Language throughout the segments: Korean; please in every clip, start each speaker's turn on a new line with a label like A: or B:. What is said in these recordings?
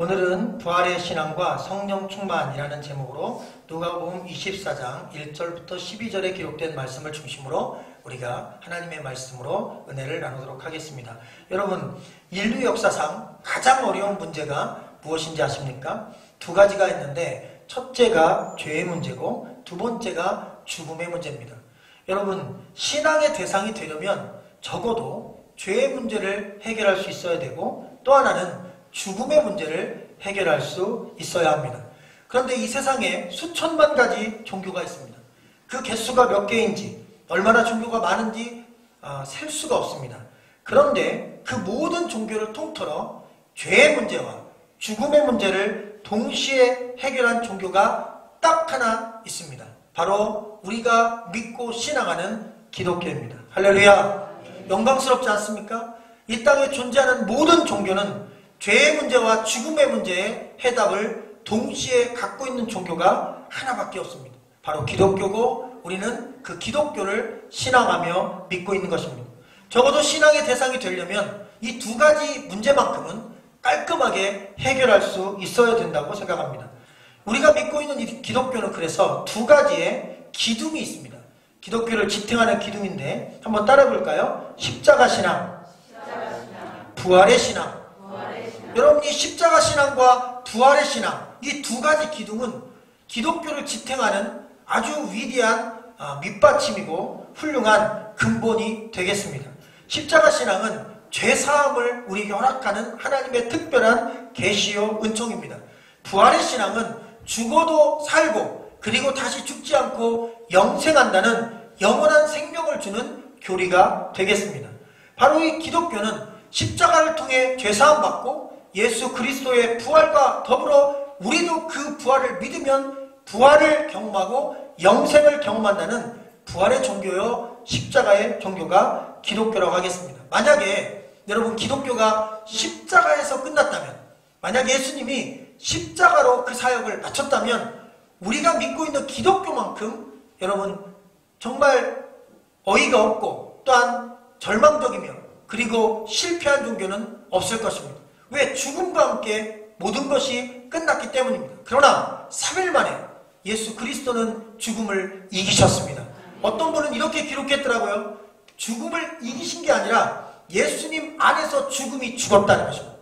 A: 오늘은 부활의 신앙과 성령 충만이라는 제목으로 누가복음 24장 1절부터 12절에 기록된 말씀을 중심으로 우리가 하나님의 말씀으로 은혜를 나누도록 하겠습니다. 여러분, 인류 역사상 가장 어려운 문제가 무엇인지 아십니까? 두 가지가 있는데 첫째가 죄의 문제고 두 번째가 죽음의 문제입니다. 여러분, 신앙의 대상이 되려면 적어도 죄의 문제를 해결할 수 있어야 되고 또 하나는 죽음의 문제를 해결할 수 있어야 합니다. 그런데 이 세상에 수천만 가지 종교가 있습니다. 그 개수가 몇 개인지 얼마나 종교가 많은지 셀 수가 없습니다. 그런데 그 모든 종교를 통틀어 죄의 문제와 죽음의 문제를 동시에 해결한 종교가 딱 하나 있습니다. 바로 우리가 믿고 신앙하는 기독교입니다. 할렐루야! 영광스럽지 않습니까? 이 땅에 존재하는 모든 종교는 죄의 문제와 죽음의 문제의 해답을 동시에 갖고 있는 종교가 하나밖에 없습니다. 바로 기독교고 우리는 그 기독교를 신앙하며 믿고 있는 것입니다. 적어도 신앙의 대상이 되려면 이 두 가지 문제만큼은 깔끔하게 해결할 수 있어야 된다고 생각합니다. 우리가 믿고 있는 이 기독교는 그래서 두 가지의 기둥이 있습니다. 기독교를 지탱하는 기둥인데 한번 따라 볼까요? 십자가 신앙, 부활의 신앙. 여러분이 십자가 신앙과 부활의 신앙, 이 두 가지 기둥은 기독교를 지탱하는 아주 위대한 밑받침이고 훌륭한 근본이 되겠습니다. 십자가 신앙은 죄사함을 우리에게 허락하는 하나님의 특별한 계시요 은총입니다. 부활의 신앙은 죽어도 살고 그리고 다시 죽지 않고 영생한다는 영원한 생명을 주는 교리가 되겠습니다. 바로 이 기독교는 십자가를 통해 죄사함 받고 예수 그리스도의 부활과 더불어 우리도 그 부활을 믿으면 부활을 경험하고 영생을 경험한다는 부활의 종교요 십자가의 종교가 기독교라고 하겠습니다. 만약에 여러분 기독교가 십자가에서 끝났다면, 만약 예수님이 십자가로 그 사역을 마쳤다면 우리가 믿고 있는 기독교만큼 여러분 정말 어이가 없고 또한 절망적이며 그리고 실패한 종교는 없을 것입니다. 왜? 죽음과 함께 모든 것이 끝났기 때문입니다. 그러나 3일 만에 예수 그리스도는 죽음을 이기셨습니다. 어떤 분은 이렇게 기록했더라고요. 죽음을 이기신 게 아니라 예수님 안에서 죽음이 죽었다는 것입니다.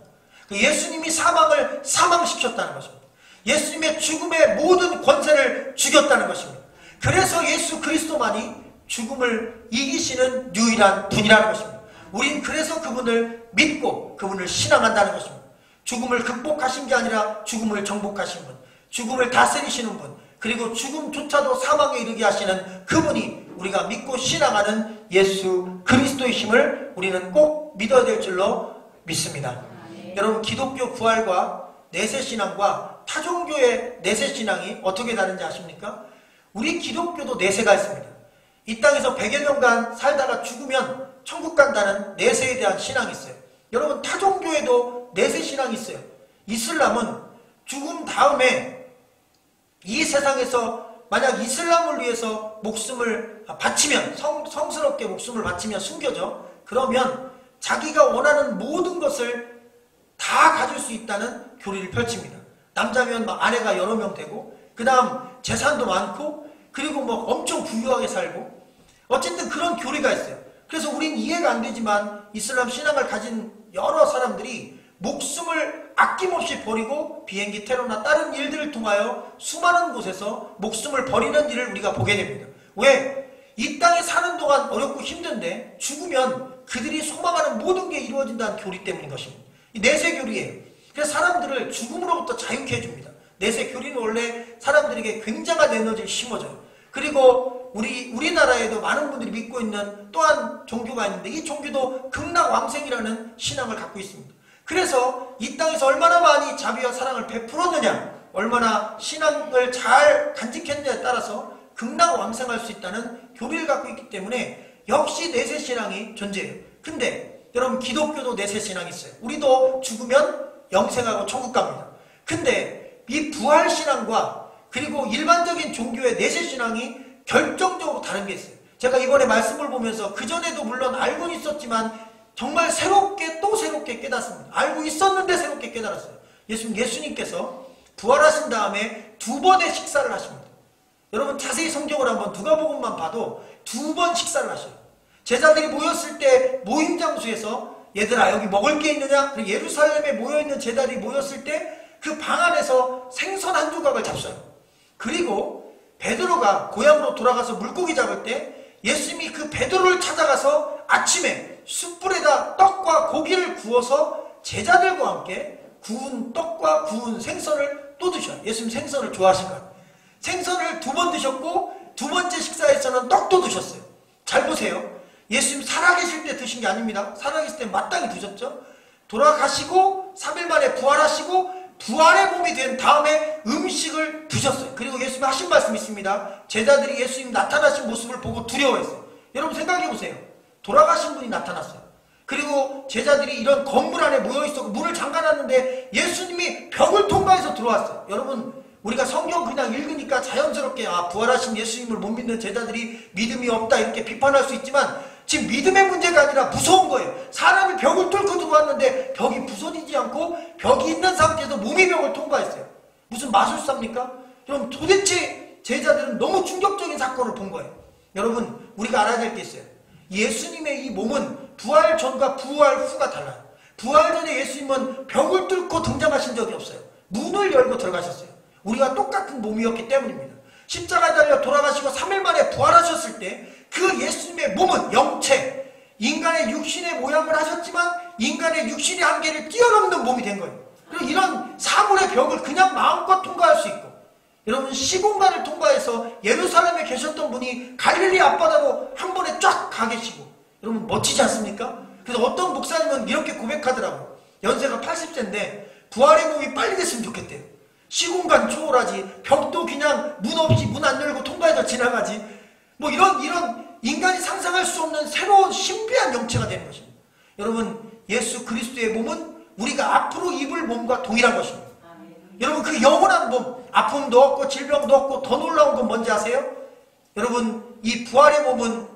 A: 예수님이 사망을 사망시켰다는 것입니다. 예수님의 죽음의 모든 권세를 죽였다는 것입니다. 그래서 예수 그리스도만이 죽음을 이기시는 유일한 분이라는 것입니다. 우린 그래서 그분을 믿고 그분을 신앙한다는 것입니다. 죽음을 극복하신 게 아니라 죽음을 정복하신 분, 죽음을 다스리시는 분, 그리고 죽음조차도 사망에 이르게 하시는 그분이 우리가 믿고 신앙하는 예수 그리스도이심을 우리는 꼭 믿어야 될 줄로 믿습니다. 여러분, 기독교 부활과 내세신앙과 타종교의 내세신앙이 어떻게 다른지 아십니까? 우리 기독교도 내세가 있습니다. 이 땅에서 100여 년간 살다가 죽으면 천국 간다는 내세에 대한 신앙이 있어요. 여러분, 타종교에도 내세 신앙이 있어요. 이슬람은 죽음 다음에 이 세상에서 만약 이슬람을 위해서 목숨을 바치면, 성스럽게 목숨을 바치면 숨겨져. 그러면 자기가 원하는 모든 것을 다 가질 수 있다는 교리를 펼칩니다. 남자면 아내가 여러 명 되고 그 다음 재산도 많고 그리고 엄청 부유하게 살고 어쨌든 그런 교리가 있어요. 그래서 우린 이해가 안 되지만 이슬람 신앙을 가진 여러 사람들이 목숨을 아낌없이 버리고 비행기 테러나 다른 일들을 통하여 수많은 곳에서 목숨을 버리는 일을 우리가 보게 됩니다. 왜? 이 땅에 사는 동안 어렵고 힘든데 죽으면 그들이 소망하는 모든 게 이루어진다는 교리 때문인 것입니다. 이 내세 교리예요. 그래서 사람들을 죽음으로부터 자유케 해줍니다. 내세 교리는 원래 사람들에게 굉장한 에너지를 심어줘요. 그리고 우리나라에도 많은 분들이 믿고 있는 또한 종교가 있는데 이 종교도 극락왕생이라는 신앙을 갖고 있습니다. 그래서 이 땅에서 얼마나 많이 자비와 사랑을 베풀었느냐, 얼마나 신앙을 잘 간직했느냐에 따라서 극락왕생할 수 있다는 교리를 갖고 있기 때문에 역시 내세신앙이 존재해요. 근데 여러분, 기독교도 내세신앙이 있어요. 우리도 죽으면 영생하고 천국 갑니다. 근데 이 부활신앙과 그리고 일반적인 종교의 내세신앙이 결정적으로 다른 게 있어요. 제가 이번에 말씀을 보면서 그전에도 물론 알고는 있었지만 정말 새롭게 또 새롭게 깨닫습니다. 알고 있었는데 새롭게 깨달았어요. 예수님께서 부활하신 다음에 2번의 식사를 하십니다. 여러분 자세히 성경을 한번 누가복음만 봐도 2번 식사를 하셔요. 제자들이 모였을 때 모임 장소에서 얘들아 여기 먹을 게 있느냐? 예루살렘에 모여있는 제자들이 모였을 때 그 방 안에서 생선 한 조각을 잡숴요. 그리고 베드로가 고향으로 돌아가서 물고기 잡을 때 예수님이 그 베드로를 찾아가서 아침에 숯불에다 떡과 고기를 구워서 제자들과 함께 구운 떡과 구운 생선을 또 드셔요. 예수님 생선을 좋아하신 것. 생선을 2번 드셨고 2번째 식사에서는 떡도 드셨어요. 잘 보세요. 예수님 살아계실 때 드신 게 아닙니다. 살아계실 때 마땅히 드셨죠. 돌아가시고 3일 만에 부활하시고 부활의 몸이 된 다음에 음식을 드셨어요. 그리고 예수님이 하신 말씀이 있습니다. 제자들이 예수님 나타나신 모습을 보고 두려워했어요. 여러분 생각해 보세요. 돌아가신 분이 나타났어요. 그리고 제자들이 이런 건물 안에 모여있었고 문을 잠가놨는데 예수님이 벽을 통과해서 들어왔어요. 여러분 우리가 성경 그냥 읽으니까 자연스럽게 부활하신 예수님을 못 믿는 제자들이 믿음이 없다 이렇게 비판할 수 있지만 지금 믿음의 문제가 아니라 무서운 거예요. 사람이 벽을 뚫고 들어왔는데 벽이 부서지지 않고 벽이 있는 상태에서 몸이 벽을 통과했어요. 무슨 마술사입니까? 여러분 도대체 제자들은 너무 충격적인 사건을 본 거예요. 여러분 우리가 알아야 될 게 있어요. 예수님의 이 몸은 부활 전과 부활 후가 달라요. 부활 전에 예수님은 벽을 뚫고 등장하신 적이 없어요. 문을 열고 들어가셨어요. 우리가 똑같은 몸이었기 때문입니다. 십자가에 달려 돌아가시고 3일 만에 부활하셨을 때 그 예수님의 몸은 영체, 인간의 육신의 모양을 하셨지만 인간의 육신의 한계를 뛰어넘는 몸이 된 거예요. 그리고 이런 사물의 벽을 그냥 마음껏 통과할 수 있고 여러분 시공간을 통과해서 예루살렘에 계셨던 분이 갈릴리 앞바다로 한 번에 쫙 가 계시고 여러분 멋지지 않습니까? 그래서 어떤 목사님은 이렇게 고백하더라고요. 연세가 80세인데 부활의 몸이 빨리 됐으면 좋겠대요. 시공간 초월하지 벽도 그냥 문 없이 문 안 열고 통과해서 지나가지 뭐 이런 인간이 상상할 수 없는 새로운 신비한 영체가 되는 것입니다. 여러분 예수 그리스도의 몸은 우리가 앞으로 입을 몸과 동일한 것입니다. 여러분 그 영원한 몸 아픔도 없고 질병도 없고 더 놀라운 건 뭔지 아세요? 여러분 이 부활의 몸은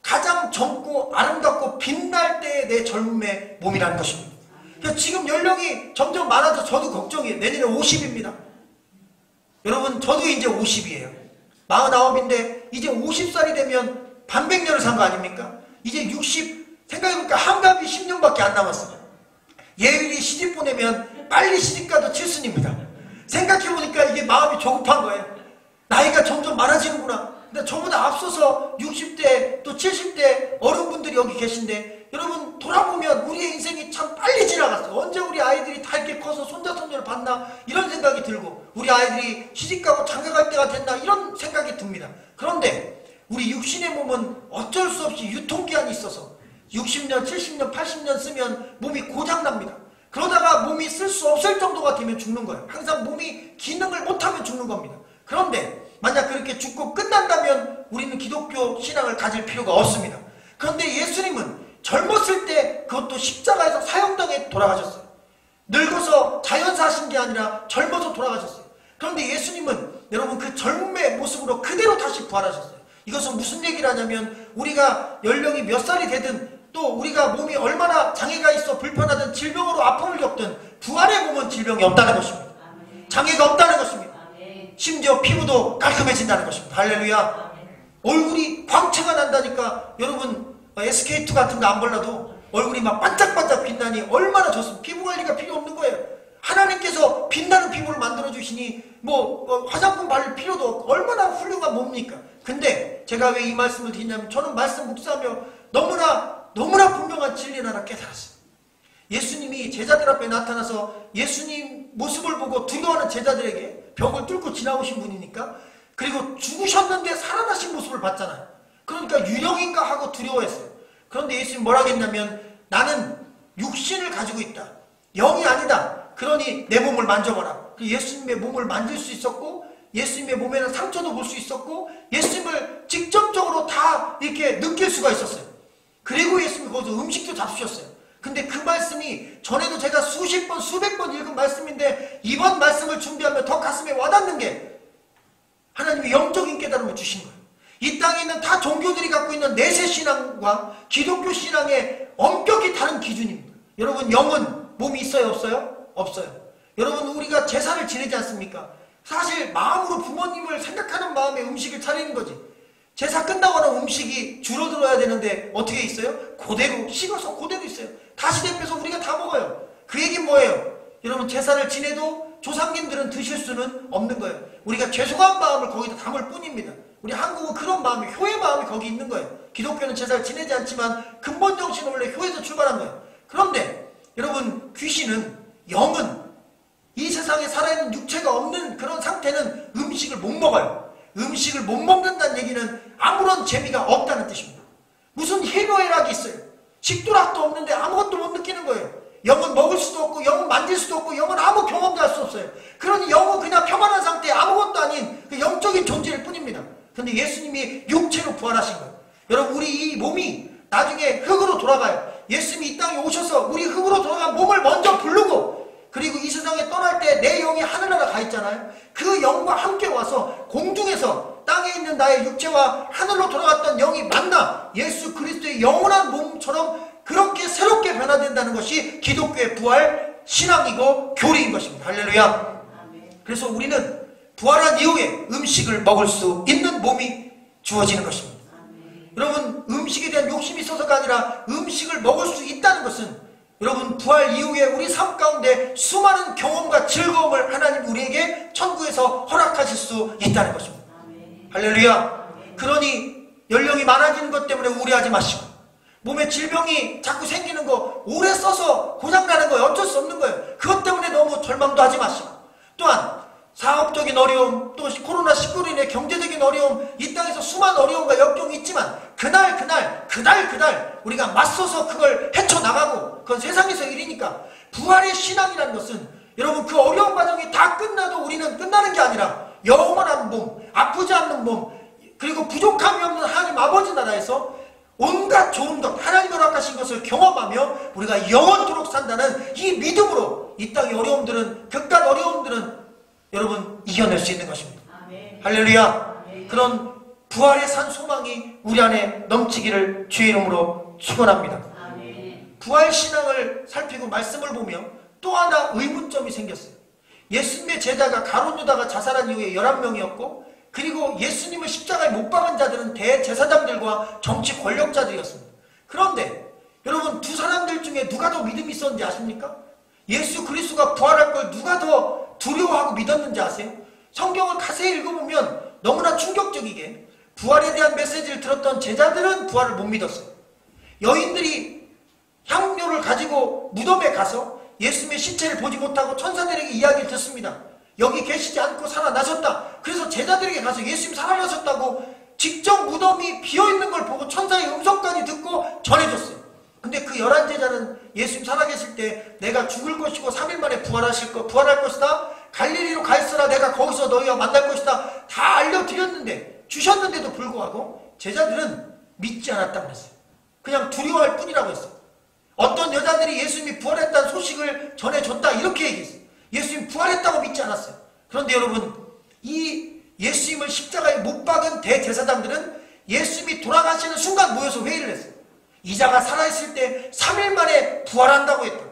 A: 가장 젊고 아름답고 빛날 때의 내 젊음의 몸이라는 것입니다. 그러니까 지금 연령이 점점 많아서 저도 걱정이에요. 내년에 50입니다. 여러분 저도 이제 50이에요. 49인데 이제 50살이 되면 반백년을 산 거 아닙니까? 이제 60 생각해보니까 한갑이 10년밖에 안 남았어요. 예율이 시집 보내면 빨리 시집가도 칠순입니다. 생각해보니까 이게 마음이 조급한 거예요. 나이가 점점 많아지는구나. 근데 저보다 앞서서 60대 또 70대 어른분들이 여기 계신데 여러분 돌아보면 우리의 인생이 참 빨리 지나갔어요. 언제 우리 아이들이 다 이렇게 커서 손자 손녀를 봤나 이런 생각이 들고 우리 아이들이 시집가고 장가갈 때가 됐나 이런 생각이 듭니다. 그런데 우리 육신의 몸은 어쩔 수 없이 유통기한이 있어서 60년, 70년, 80년 쓰면 몸이 고장납니다. 그러다가 몸이 쓸 수 없을 정도가 되면 죽는 거예요. 항상 몸이 기능을 못하면 죽는 겁니다. 그런데 만약 그렇게 죽고 끝난다면 우리는 기독교 신앙을 가질 필요가 없습니다. 그런데 예수님은 젊었을 때 그것도 십자가에서 사형당해 돌아가셨어요. 늙어서 자연사하신 게 아니라 젊어서 돌아가셨어요. 그런데 예수님은 여러분 그 젊음의 모습으로 그대로 다시 부활하셨어요. 이것은 무슨 얘기를 하냐면 우리가 연령이 몇 살이 되든 또 우리가 몸이 얼마나 장애가 있어 불편하든 질병으로 아픔을 겪든 부활의 몸은 질병이 없다는 것입니다. 장애가 없다는 것입니다. 심지어 피부도 깔끔해진다는 것입니다. 할렐루야. 얼굴이 광채가 난다니까. 여러분 SK2 같은 거 안 발라도 얼굴이 막 반짝반짝 빛나니 얼마나 좋습니까? 피부 관리가 필요 없는 거예요. 하나님께서 빛나는 피부를 만들어 주시니 화장품 바를 필요도 없고 얼마나 훌륭한 몸입니까? 근데 제가 왜 이 말씀을 드리냐면 저는 말씀 묵상하며 너무나 분명한 진리를 하나 깨달았어요. 예수님이 제자들 앞에 나타나서 예수님 모습을 보고 두려워하는 제자들에게 벽을 뚫고 지나오신 분이니까 그리고 죽으셨는데 살아나신 모습을 봤잖아요. 그러니까 유령인가 하고 두려워했어요. 그런데 예수님 뭐라고 했냐면 나는 육신을 가지고 있다. 영이 아니다. 그러니 내 몸을 만져봐라. 예수님의 몸을 만질 수 있었고 예수님의 몸에는 상처도 볼 수 있었고 예수님을 직접적으로 다 이렇게 느낄 수가 있었어요. 그리고 예수님이 거기서 음식도 잡수셨어요. 근데 그 말씀이 전에도 제가 수십 번 수백 번 읽은 말씀인데 이번 말씀을 준비하면 더 가슴에 와닿는 게 하나님이 영적인 깨달음을 주신 거예요. 이 땅에 있는 다 종교들이 갖고 있는 내세 신앙과 기독교 신앙의 엄격히 다른 기준입니다. 여러분 영은 몸이 있어요 없어요? 없어요. 여러분 우리가 제사를 지내지 않습니까? 사실 마음으로 부모님을 생각하는 마음에 음식을 차리는 거지. 제사 끝나고는 음식이 줄어들어야 되는데 어떻게 있어요? 그대로 식어서 그대로 있어요. 다시 데펴서 우리가 다 먹어요. 그 얘기는 뭐예요? 여러분 제사를 지내도 조상님들은 드실 수는 없는 거예요. 우리가 죄송한 마음을 거기다 담을 뿐입니다. 우리 한국은 그런 마음이, 효의 마음이 거기 있는 거예요. 기독교는 제사를 지내지 않지만 근본 정신은 원래 효에서 출발한 거예요. 그런데 여러분 귀신은, 영은, 이 세상에 살아있는 육체가 없는 그런 상태는 음식을 못 먹어요. 음식을 못 먹는다는 얘기는 아무런 재미가 없다는 뜻입니다. 무슨 희노애락이 있어요. 식도락도 없는데 아무것도 못 느끼는 거예요. 영은 먹을 수도 없고 영은 만질 수도 없고 영은 아무 경험도 할 수 없어요. 그러니 영은 그냥 평안한 상태에 아무것도 아닌 그 영적인 존재일 뿐입니다. 그런데 예수님이 육체로 부활하신 거예요. 여러분 우리 이 몸이 나중에 흙으로 돌아가요. 예수님이 이 땅에 오셔서 우리 흙으로 돌아간 몸을 먼저 부르고, 그리고 이 세상에 떠날 때 내 영이 하늘나라 가 있잖아요. 그 영과 함께 와서 공중에서 땅에 있는 나의 육체와 하늘로 돌아갔던 영이 만나 예수 그리스도의 영원한 몸처럼 그렇게 새롭게 변화된다는 것이 기독교의 부활 신앙이고 교리인 것입니다. 할렐루야. 그래서 우리는 부활한 이후에 음식을 먹을 수 있는 몸이 주어지는 것입니다. 여러분 음식에 대한 욕심이 있어서가 아니라 음식을 먹을 수 있다는 것은 여러분 부활 이후에 우리 삶 가운데 수많은 경험과 즐거움을 하나님 우리에게 천국에서 허락하실 수 있다는 것입니다. 할렐루야. 그러니 연령이 많아지는 것 때문에 우려하지 마시고, 몸에 질병이 자꾸 생기는 거 오래 써서 고장나는 거예요. 어쩔 수 없는 거예요. 그것 때문에 너무 절망도 하지 마시고, 또한 사업적인 어려움, 또 코로나19로 인해 경제적인 어려움, 이 땅에서 수많은 어려움과 역경이 있지만 그날 우리가 맞서서 그걸 헤쳐나가고, 그건 세상에서 일이니까. 부활의 신앙이라는 것은 여러분 그 어려운 과정이 다 끝나도 우리는 끝나는 게 아니라 영원한 몸, 아프지 않는 몸, 그리고 부족함이 없는 하나님 아버지 나라에서 온갖 좋은 것, 하나님 허락하신 것을 경험하며 우리가 영원토록 산다는 이 믿음으로 이 땅의 어려움들은, 극단 어려움들은 여러분 이겨낼 수 있는 것입니다. 아멘. 할렐루야. 아멘. 그런 부활의 산 소망이 우리 안에 넘치기를 주의 이름으로 축원합니다. 아멘. 부활 신앙을 살피고 말씀을 보며 또 하나 의문점이 생겼어요. 예수님의 제자가 가룟 유다가 자살한 이후에 11명이었고, 그리고 예수님을 십자가에 못 박은 자들은 대제사장들과 정치 권력자들이었습니다. 그런데 여러분 두 사람들 중에 누가 더 믿음이 있었는지 아십니까? 예수 그리스도가 부활할 걸 누가 더 두려워하고 믿었는지 아세요? 성경을 자세히 읽어보면 너무나 충격적이게 부활에 대한 메시지를 들었던 제자들은 부활을 못 믿었어요. 여인들이 향료를 가지고 무덤에 가서 예수님의 시체를 보지 못하고 천사들에게 이야기를 듣습니다. 여기 계시지 않고 살아나셨다. 그래서 제자들에게 가서 예수님 살아나셨다고 직접 무덤이 비어있는 걸 보고 천사의 음성까지 듣고 전해줬어요. 근데 그 11제자는 예수님 살아계실 때 내가 죽을 것이고 3일 만에 부활할 것이다. 갈릴리로 가 있어라. 내가 거기서 너희와 만날 것이다. 다 알려드렸는데, 주셨는데도 불구하고 제자들은 믿지 않았다고 했어요. 그냥 두려워할 뿐이라고 했어요. 어떤 여자들이 예수님이 부활했다는 소식을 전해줬다 이렇게 얘기했어요. 예수님 부활했다고 믿지 않았어요. 그런데 여러분 이 예수님을 십자가에 못 박은 대제사장들은 예수님이 돌아가시는 순간 모여서 회의를 했어요. 이자가 살아있을 때 3일 만에 부활한다고 했다.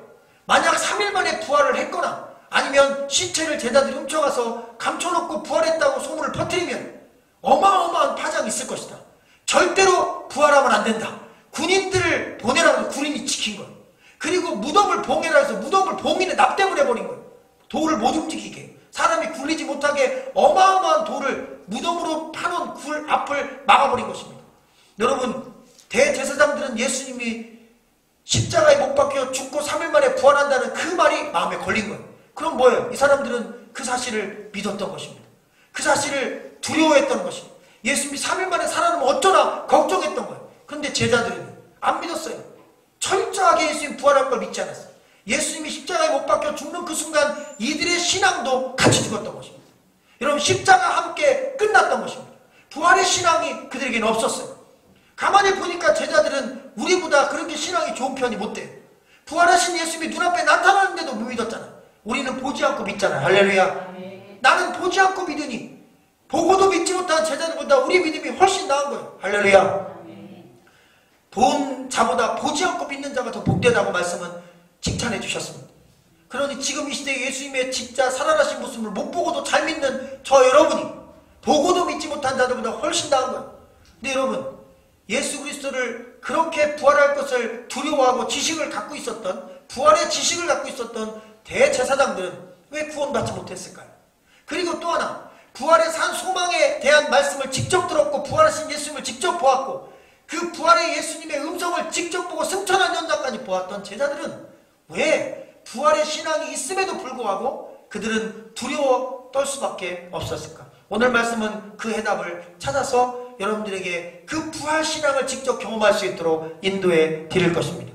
A: 만약 3일 만에 부활을 했거나 아니면 시체를 제자들이 훔쳐가서 감춰놓고 부활했다고 소문을 퍼뜨리면 어마어마한 파장이 있을 것이다. 절대로 부활하면 안 된다. 군인들을 보내라고 군인이 지킨 거예요. 그리고 무덤을 봉해라 해서 무덤을 봉인에 납땜을 해버린 거예요. 돌을 못 움직이게, 사람이 굴리지 못하게 어마어마한 돌을 무덤으로 파놓은 굴 앞을 막아버린 것입니다. 여러분 대제사장들은 예수님이 십자가에 못 박혀 죽고 3일 만에 부활한다는 그 말이 마음에 걸린 거예요. 그럼 뭐예요? 이 사람들은 그 사실을 믿었던 것입니다. 그 사실을 두려워했던 것입니다. 예수님이 3일 만에 살아나면 어쩌나 걱정했던 거예요. 그런데 제자들은 안 믿었어요. 철저하게 예수님 부활할 걸 믿지 않았어요. 예수님이 십자가에 못 박혀 죽는 그 순간 이들의 신앙도 같이 죽었던 것입니다. 여러분 십자가 함께 끝났던 것입니다. 부활의 신앙이 그들에게는 없었어요. 가만히 보니까 제자들은 우리보다 그렇게 신앙이 좋은 편이 못 돼요. 부활하신 예수님이 눈앞에 나타나는데도 못 믿었잖아. 우리는 보지 않고 믿잖아요. 할렐루야. 나는 보지 않고 믿으니 보고도 믿지 못한 제자들보다 우리 믿음이 훨씬 나은 거예요. 할렐루야. 본 자보다 보지 않고 믿는 자가 더 복되다고 말씀은 칭찬해 주셨습니다. 그러니 지금 이 시대에 예수님의 진짜 살아나신 모습을 못 보고도 잘 믿는 저 여러분이 보고도 믿지 못한 자들보다 훨씬 나은 거예요. 근데 여러분, 예수 그리스도를 그렇게 부활할 것을 두려워하고 지식을 갖고 있었던, 부활의 지식을 갖고 있었던 대제사장들은 왜 구원받지 못했을까요? 그리고 또 하나, 부활의 산 소망에 대한 말씀을 직접 들었고 부활하신 예수님을 직접 보았고 그 부활의 예수님의 음성을 직접 보고 승천한 현장까지 보았던 제자들은 왜 부활의 신앙이 있음에도 불구하고 그들은 두려워 떨 수밖에 없었을까? 오늘 말씀은 그 해답을 찾아서 여러분들에게 그 부활 신앙을 직접 경험할 수 있도록 인도해 드릴 것입니다.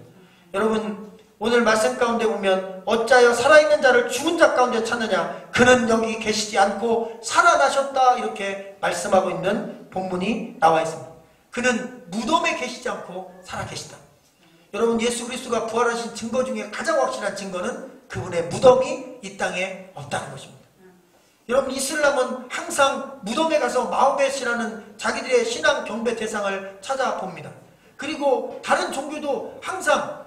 A: 여러분, 오늘 말씀 가운데 보면 어찌하여 살아있는 자를 죽은 자 가운데 찾느냐, 그는 여기 계시지 않고 살아나셨다, 이렇게 말씀하고 있는 본문이 나와 있습니다. 그는 무덤에 계시지 않고 살아계시다. 여러분, 예수 그리스도가 부활하신 증거 중에 가장 확실한 증거는 그분의 무덤이 이 땅에 없다는 것입니다. 여러분, 이슬람은 항상 무덤에 가서 마호멧이라는 자기들의 신앙 경배 대상을 찾아봅니다. 그리고 다른 종교도 항상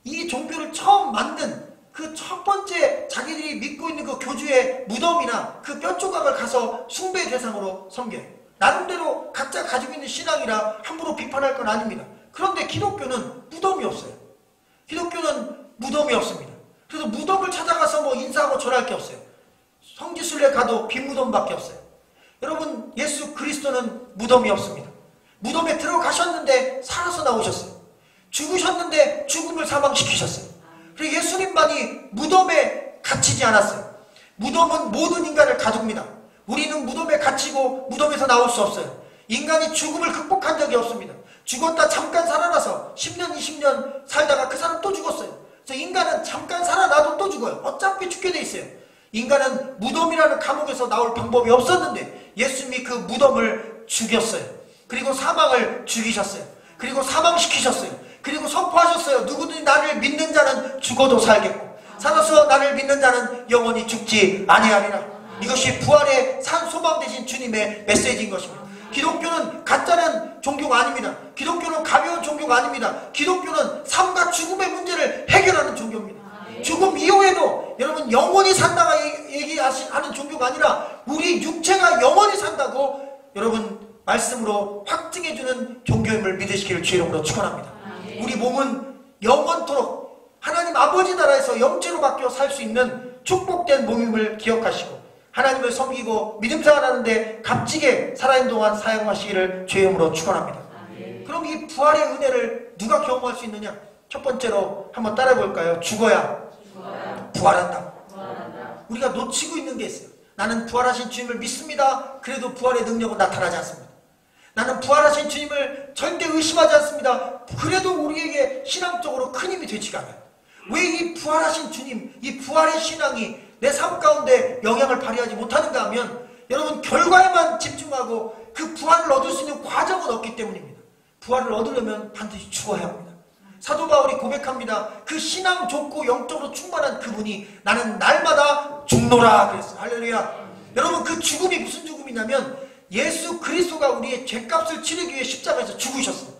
A: 이 종교를 처음 만든 그 첫 번째 자기들이 믿고 있는 그 교주의 무덤이나 그 뼈 조각을 가서 숭배 대상으로 섬겨요. 나름대로 각자 가지고 있는 신앙이라 함부로 비판할 건 아닙니다. 그런데 기독교는 무덤이 없어요. 기독교는 무덤이 없습니다. 그래서 무덤을 찾아가서 뭐 인사하고 절할 게 없어요. 성지순례 가도 빈 무덤밖에 없어요. 여러분, 예수 그리스도는 무덤이 없습니다. 무덤에 들어가셨는데 살아서 나오셨어요. 죽으셨는데 죽음을 사망시키셨어요. 그리고 예수님만이 무덤에 갇히지 않았어요. 무덤은 모든 인간을 가둡니다. 우리는 무덤에 갇히고 무덤에서 나올 수 없어요. 인간이 죽음을 극복한 적이 없습니다. 죽었다 잠깐 살아나서 10년, 20년 살다가 그 사람 또 죽었어요. 그래서 인간은 잠깐 살아나도 또 죽어요. 어차피 죽게 돼 있어요. 인간은 무덤이라는 감옥에서 나올 방법이 없었는데 예수님이 그 무덤을 죽였어요. 그리고 사망을 죽이셨어요. 그리고 사망시키셨어요. 그리고 선포하셨어요. 누구든지 나를 믿는 자는 죽어도 살겠고 살아서 나를 믿는 자는 영원히 죽지 아니하리라. 이것이 부활의 산 소망 되신 주님의 메시지인 것입니다. 기독교는 가짜는 종교가 아닙니다. 기독교는 가벼운 종교가 아닙니다. 기독교는 삶과 죽음의 문제를 해결하는 종교입니다. 죽음 이후에도 여러분 영원히 산다가 얘기하는 종교가 아니라 우리 육체가 영원히 산다고 여러분 말씀으로 확증해주는 종교임을 믿으시기를 주의 이름으로 축원합니다. 우리 몸은 영원토록 하나님 아버지 나라에서 영체로 바뀌어 살 수 있는 축복된 몸임을 기억하시고 하나님을 섬기고 믿음생활하는데 값지게 살아있는 동안 사용하시기를 주의 이름으로 축원합니다. 그럼 이 부활의 은혜를 누가 경험할 수 있느냐? 첫 번째로 한번 따라해 볼까요? 죽어야 부활한다. 우리가 놓치고 있는 게 있어요. 나는 부활하신 주님을 믿습니다. 그래도 부활의 능력은 나타나지 않습니다. 나는 부활하신 주님을 절대 의심하지 않습니다. 그래도 우리에게 신앙적으로 큰 힘이 되지가 않아요. 왜 이 부활하신 주님, 이 부활의 신앙이 내 삶 가운데 영향을 발휘하지 못하는가 하면 여러분 결과에만 집중하고 그 부활을 얻을 수 있는 과정은 없기 때문입니다. 부활을 얻으려면 반드시 죽어야 합니다. 사도 바울이 고백합니다. 그 신앙 좋고 영적으로 충만한 그분이 나는 날마다 죽노라 그랬어요. 할렐루야. 여러분, 그 죽음이 무슨 죽음이냐면 예수 그리스도가 우리의 죄값을 치르기 위해 십자가에서 죽으셨어요.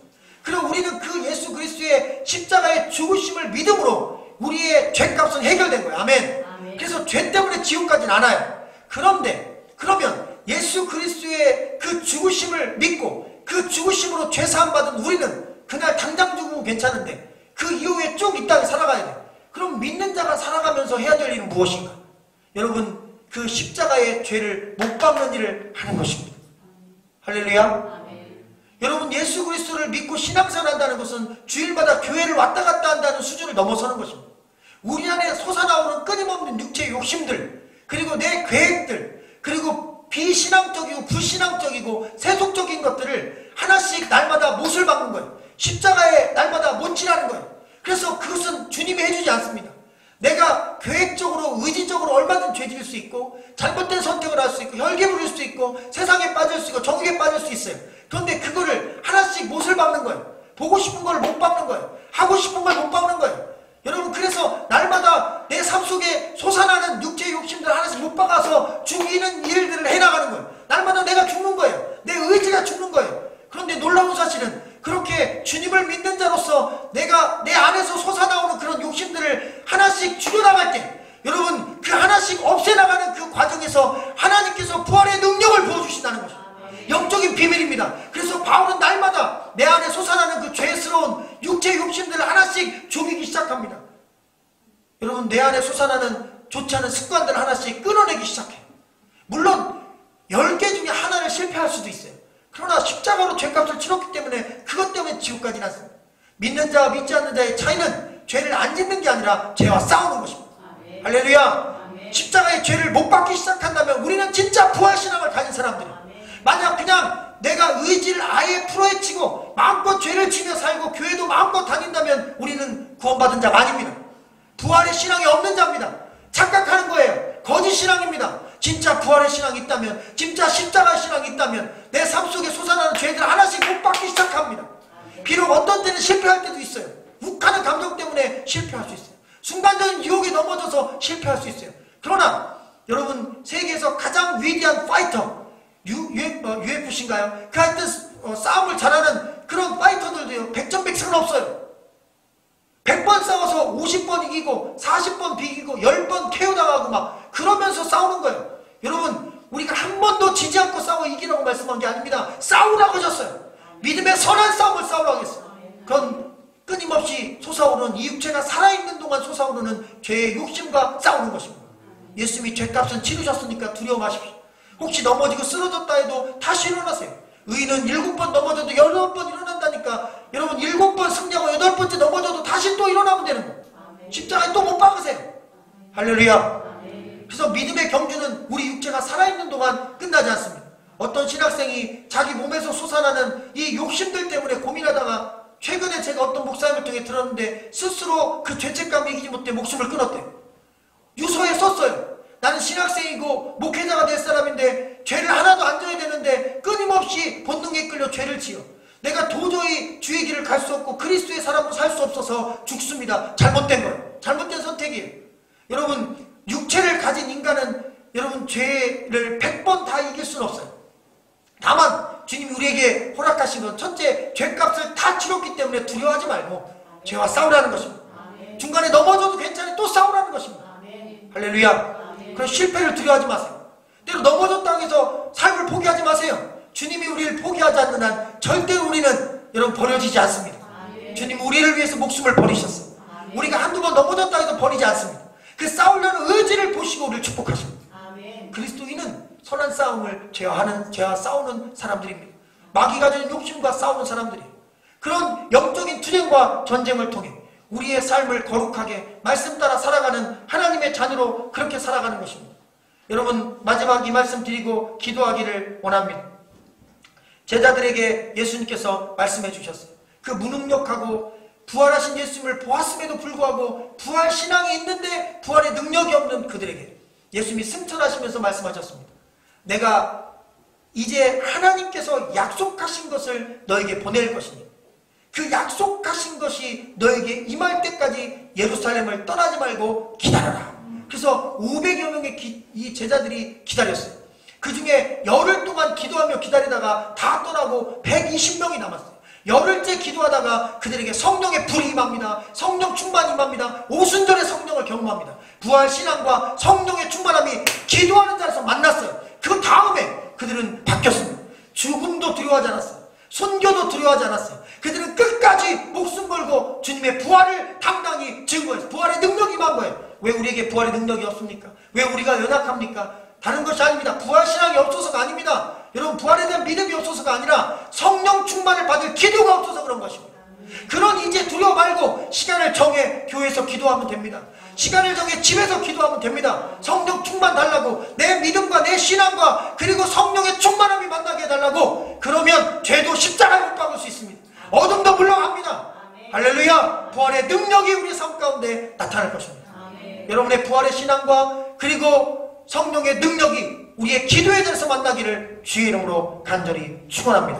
A: 그리고 우리는 그 예수 그리스도의 십자가의 죽으심을 믿음으로 우리의 죄값은 해결된 거예요. 아멘. 그래서 죄 때문에 지옥 가진 않아요. 그러면 예수 그리스도의 그 죽으심을 믿고 그 죽으심으로 죄 사함 받은 우리는 그날 당장 죽으면 괜찮은데 그 이후에 쭉 이 땅에 살아가야 돼요. 그럼 믿는 자가 살아가면서 해야 될 일은 무엇인가? 여러분, 그 십자가의 죄를 못 밟는 일을 하는 것입니다. 할렐루야. 여러분, 예수 그리스도를 믿고 신앙생활 한다는 것은 주일마다 교회를 왔다 갔다 한다는 수준을 넘어서는 것입니다. 우리 안에 솟아나오는 끊임없는 육체의 욕심들, 그리고 내 계획들, 그리고 비신앙적이고 불신앙적이고 세속적인 것들을 하나씩 날마다 못을 박는 거예요. 십자가에 날마다 못질하는 거예요. 그래서 그것은 주님이 해주지 않습니다. 내가 계획적으로 의지적으로 얼마든 죄질 수 있고 잘못된 선택을 할 수 있고 혈기 부릴 수 있고 세상에 빠질 수 있고 정욕에 빠질 수 있어요. 그런데 그거를 하나씩 못을 박는 거예요. 보고 싶은 걸 못 박는 거예요. 하고 싶은 걸 못 박는 거예요. 여러분, 그래서 날마다 내 삶 속에 솟아나는 육체의 욕심들 하나씩 못 박아서 죽이는 일들을 해나가는 거예요. 날마다 내가 죽는 거예요. 내 의지가 죽는 거예요. 그런데 놀라운 사실은 그렇게 주님을 믿는 자로서 내가 내 안에서 솟아나오는 그런 욕심들을 하나씩 줄여나가는 육체의 욕심들을 하나씩 죽이기 시작합니다. 여러분, 내 안에 솟아나는 좋지 않은 습관들을 하나씩 끊어내기 시작해요. 물론 10개 중에 하나를 실패할 수도 있어요. 그러나 십자가로 죄값을 치렀기 때문에 그것 때문에 지옥 가진 않습니다. 믿는 자와 믿지 않는 자의 차이는 죄를 안 짓는 게 아니라 죄와 싸우는 것입니다. 아멘. 할렐루야. 아멘. 십자가의 죄를 못 받기 시작한다면 우리는 진짜 부활신앙을 가진 사람들이에요. 만약 그냥 내가 의지를 아예 풀어헤치고 마음껏 죄를 지며 살고 교회도 마음껏 다닌다면 우리는 구원받은 자가 아닙니다. 부활의 신앙이 없는 자입니다. 착각하는 거예요. 거짓 신앙입니다. 진짜 부활의 신앙이 있다면, 진짜 십자가의 신앙이 있다면 내 삶 속에 솟아나는 죄들 하나씩 못 받기 시작합니다. 비록 어떤 때는 실패할 때도 있어요. 욱하는 감정 때문에 실패할 수 있어요. 순간적인 유혹에 넘어져서 실패할 수 있어요. 그러나 여러분, 세계에서 가장 위대한 파이터, UFC인가요? 그 하여튼 싸움을 잘하는 그런 파이터들도요, 백전백승은 없어요. 100번 싸워서 50번 이기고 40번 비기고 10번 KO당하고 막 그러면서 싸우는 거예요. 여러분, 우리가 한 번도 지지 않고 싸워 이기라고 말씀한 게 아닙니다. 싸우라고 하셨어요. 믿음의 선한 싸움을 싸우라고 했어요. 그건 끊임없이 솟아오르는, 이 육체가 살아있는 동안 솟아오르는 죄의 욕심과 싸우는 것입니다. 예수님이 죄값은 치르셨으니까 두려워 마십시오. 혹시 넘어지고 쓰러졌다 해도 다시 일어나세요. 의인은 7번 넘어져도 8번 일어난다니까. 여러분, 7번 승리하고 8번째 넘어져도 다시 또 일어나면 되는 거예요. 십자가에 또 못 박으세요. 할렐루야. 그래서 믿음의 경주는 우리 육체가 살아있는 동안 끝나지 않습니다. 어떤 신학생이 자기 몸에서 솟아나는 이 욕심들 때문에 고민하다가 최근에 제가 어떤 목사님을 통해 들었는데 스스로 그 죄책감을 이기지 못해 목숨을 끊었대요. 유서에 썼어요. 나는 신학생이고 목회자가 될 사람인데 죄를 하나도 안 져야 되는데 끊임없이 본능에 끌려 죄를 지어. 내가 도저히 주의 길을 갈 수 없고 그리스도의 사람으로 살 수 없어서 죽습니다. 잘못된 거예요. 잘못된 선택이에요. 여러분, 육체를 가진 인간은 여러분 죄를 100번 다 이길 수는 없어요. 다만 주님이 우리에게 허락하신 건 첫째, 죄값을 다 치렀기 때문에 두려워하지 말고 죄와 싸우라는 것입니다. 중간에 넘어져도 괜찮아요. 또 싸우라는 것입니다. 할렐루야. 그래서 실패를 두려워하지 마세요. 때로 넘어졌다고 해서 삶을 포기하지 마세요. 주님이 우리를 포기하지 않는 한 절대로 우리는 여러분 버려지지 않습니다. 주님은 우리를 위해서 목숨을 버리셨어요. 우리가 한두 번 넘어졌다고 해서 버리지 않습니다. 그 싸우려는 의지를 보시고 우리를 축복하십니다. 그리스도인은 선한 싸움을 죄와 싸우는 사람들입니다. 마귀가 주는 욕심과 싸우는 사람들이에요. 그런 영적인 투쟁과 전쟁을 통해 우리의 삶을 거룩하게 말씀 따라 살아가는 하나님의 자녀로 그렇게 살아가는 것입니다. 여러분, 마지막 이 말씀 드리고 기도하기를 원합니다. 제자들에게 예수님께서 말씀해 주셨어요. 그 무능력하고 부활하신 예수님을 보았음에도 불구하고 부활 신앙이 있는데 부활의 능력이 없는 그들에게 예수님이 승천하시면서 말씀하셨습니다. 내가 이제 하나님께서 약속하신 것을 너에게 보낼 것이니 그 약속하신 것이 너에게 임할 때까지 예루살렘을 떠나지 말고 기다려라. 그래서 500여 명의 이 제자들이 기다렸어요. 그 중에 열흘 동안 기도하며 기다리다가 다 떠나고 120명이 남았어요. 열흘째 기도하다가 그들에게 성령의 불이 임합니다. 성령 충만이 임합니다. 오순절의 성령을 경험합니다. 부활신앙과 성령의 충만함이 기도하는 자리에서 만났어요. 그 다음에 그들은 바뀌었습니다. 죽음도 두려워하지 않았어요. 순교도 두려워하지 않았어요. 그들은 끝까지 목숨 걸고 주님의 부활을 당당히 증거했어요. 부활의 능력이 임한 거예요. 왜 우리에게 부활의 능력이 없습니까? 왜 우리가 연약합니까? 다른 것이 아닙니다. 부활신앙이 없어서가 아닙니다. 여러분, 부활에 대한 믿음이 없어서가 아니라 성령 충만을 받을 기도가 없어서 그런 것입니다. 그런 이제 두려워 말고 시간을 정해 교회에서 기도하면 됩니다. 시간을 정해 집에서 기도하면 됩니다. 성령 충만 달라고, 내 믿음과 내 신앙과 그리고 성령의 충만함이 만나게 해달라고. 그러면 죄도 십자가에 못 박을 수 있습니다. 어둠도 물러갑니다. 할렐루야. 부활의 능력이 우리 삶 가운데 나타날 것입니다. 여러분의 부활의 신앙과 그리고 성령의 능력이 우리의 기도에 대해서 만나기를 주의 이름으로 간절히 축원합니다.